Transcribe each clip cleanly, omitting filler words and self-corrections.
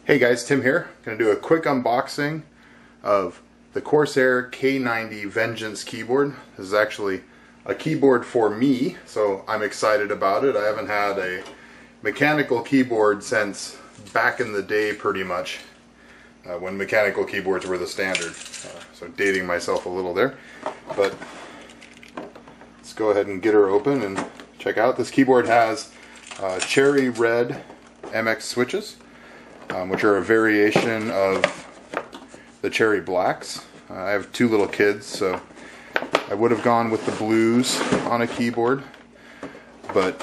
Hey guys, Tim here. Going to do a quick unboxing of the Corsair K90 Vengeance keyboard. This is actually a keyboard for me, so I'm excited about it. I haven't had a mechanical keyboard since back in the day pretty much, when mechanical keyboards were the standard. So dating myself a little there. But let's go ahead and get her open and check out. This keyboard has cherry red MX switches, which are a variation of the cherry blacks. I have two little kids, so I would have gone with the blues on a keyboard, but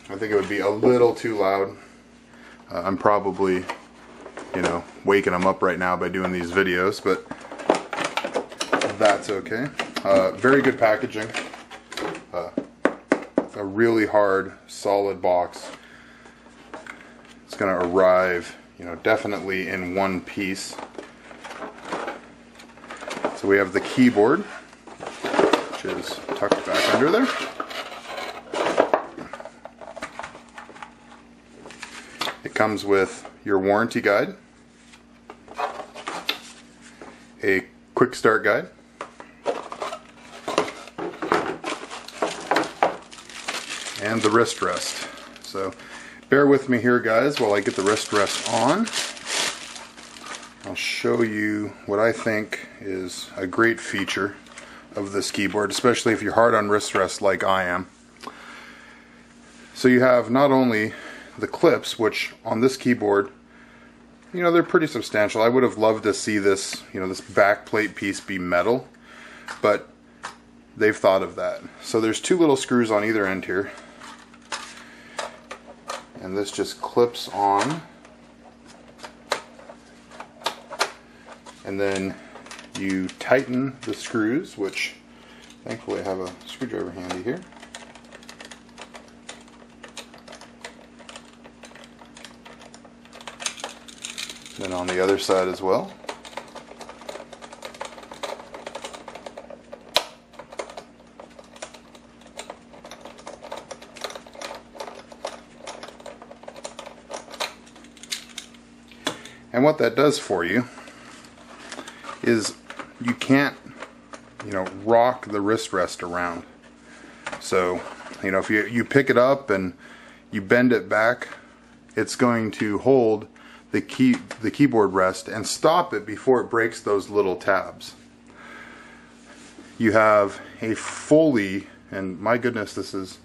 I think it would be a little too loud. I'm probably, waking them up right now by doing these videos, but that's okay. Very good packaging. A really hard, solid box. It's going to arrive definitely in one piece. So we have the keyboard, which is tucked back under there. It comes with your warranty guide, a quick start guide, and the wrist rest. So bear with me here, guys, while I get the wrist rest on. I'll show you what I think is a great feature of this keyboard, especially if you're hard on wrist rest like I am. So you have not only the clips, which on this keyboard, they're pretty substantial. I would have loved to see this, this back plate piece be metal, but they've thought of that. So there's two little screws on either end here. And this just clips on, and then you tighten the screws, which thankfully I have a screwdriver handy here. Then on the other side as well. And what that does for you is you can't, rock the wrist rest around. So, if you pick it up and you bend it back, it's going to hold the keyboard rest and stop it before it breaks those little tabs. You have a fully, and my goodness, this is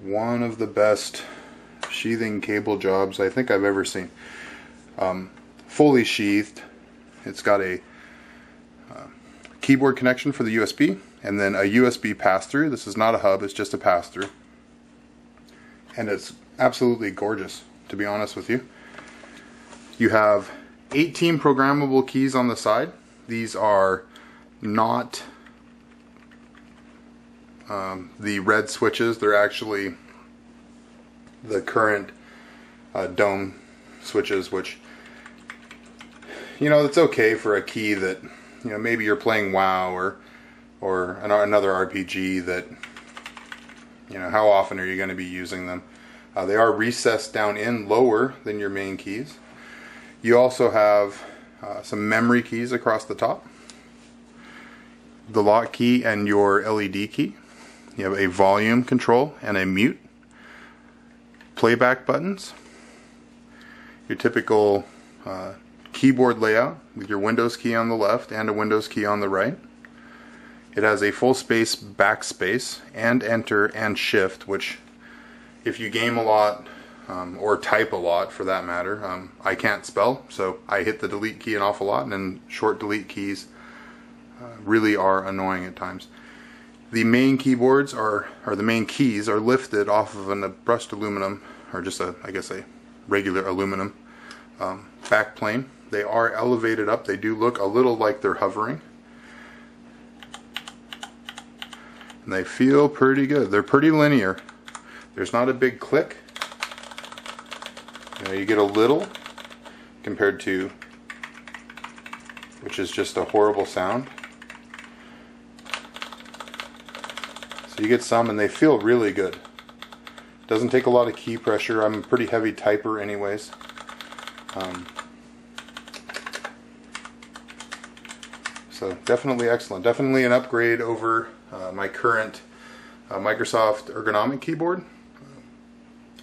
one of the best sheathing cable jobs I think I've ever seen. Fully sheathed. It's got a keyboard connection for the USB, and then a USB pass-through. This is not a hub, it's just a pass-through. And it's absolutely gorgeous, to be honest with you. You have 18 programmable keys on the side. These are not the red switches. They're actually the current dome switches, which it's okay for a key that maybe you're playing WoW or another RPG that how often are you going to be using them. They are recessed down in lower than your main keys. You also have some memory keys across the top, the lock key and your LED key. You have a volume control and a mute, playback buttons, your typical keyboard layout with your Windows key on the left and a Windows key on the right. It has a full space backspace and enter and shift, which if you game a lot or type a lot for that matter, I can't spell, so I hit the delete key an awful lot, and then short delete keys really are annoying at times. The main keyboards or the main keys are lifted off of a brushed aluminum, or just a regular aluminum back plane. They are elevated up. They do look a little like they're hovering. And they feel pretty good. They're pretty linear. There's not a big click. You get a little compared to, which is just a horrible sound. So you get some and they feel really good. Doesn't take a lot of key pressure. I'm a pretty heavy typer anyways. So definitely excellent. Definitely an upgrade over my current Microsoft ergonomic keyboard.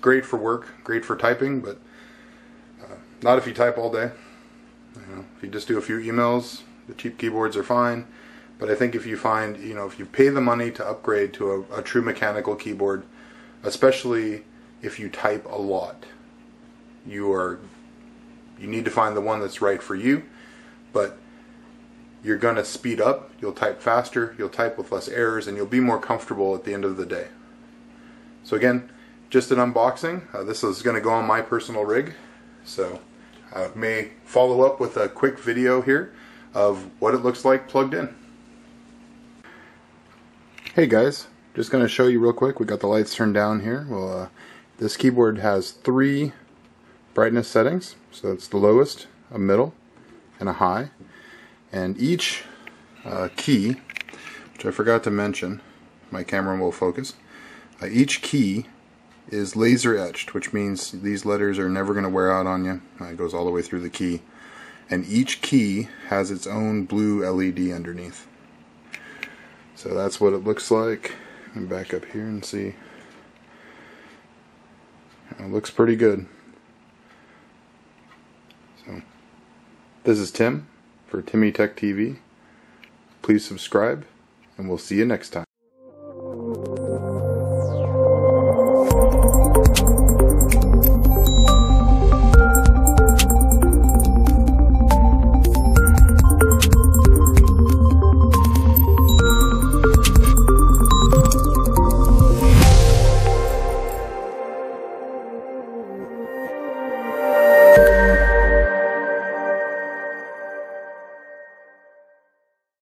Great for work, great for typing, but not if you type all day. If you just do a few emails, the cheap keyboards are fine. But I think if you find, if you pay the money to upgrade to a true mechanical keyboard, especially if you type a lot, you need to find the one that's right for you. But you're going to speed up, you'll type faster, you'll type with less errors, and you'll be more comfortable at the end of the day. So again, just an unboxing. This is going to go on my personal rig, so I may follow up with a quick video here of what it looks like plugged in. Hey guys, just going to show you real quick. We got the lights turned down here. Well, this keyboard has 3 brightness settings. So it's the lowest, a middle, and a high. And each key, which I forgot to mention, my camera will focus, each key is laser etched, which means these letters are never going to wear out on you. It goes all the way through the key. And each key has its own blue LED underneath. So that's what it looks like. Let me back up here and see. It looks pretty good. So this is Tim for Timmy Tech TV. Please subscribe, and we'll see you next time.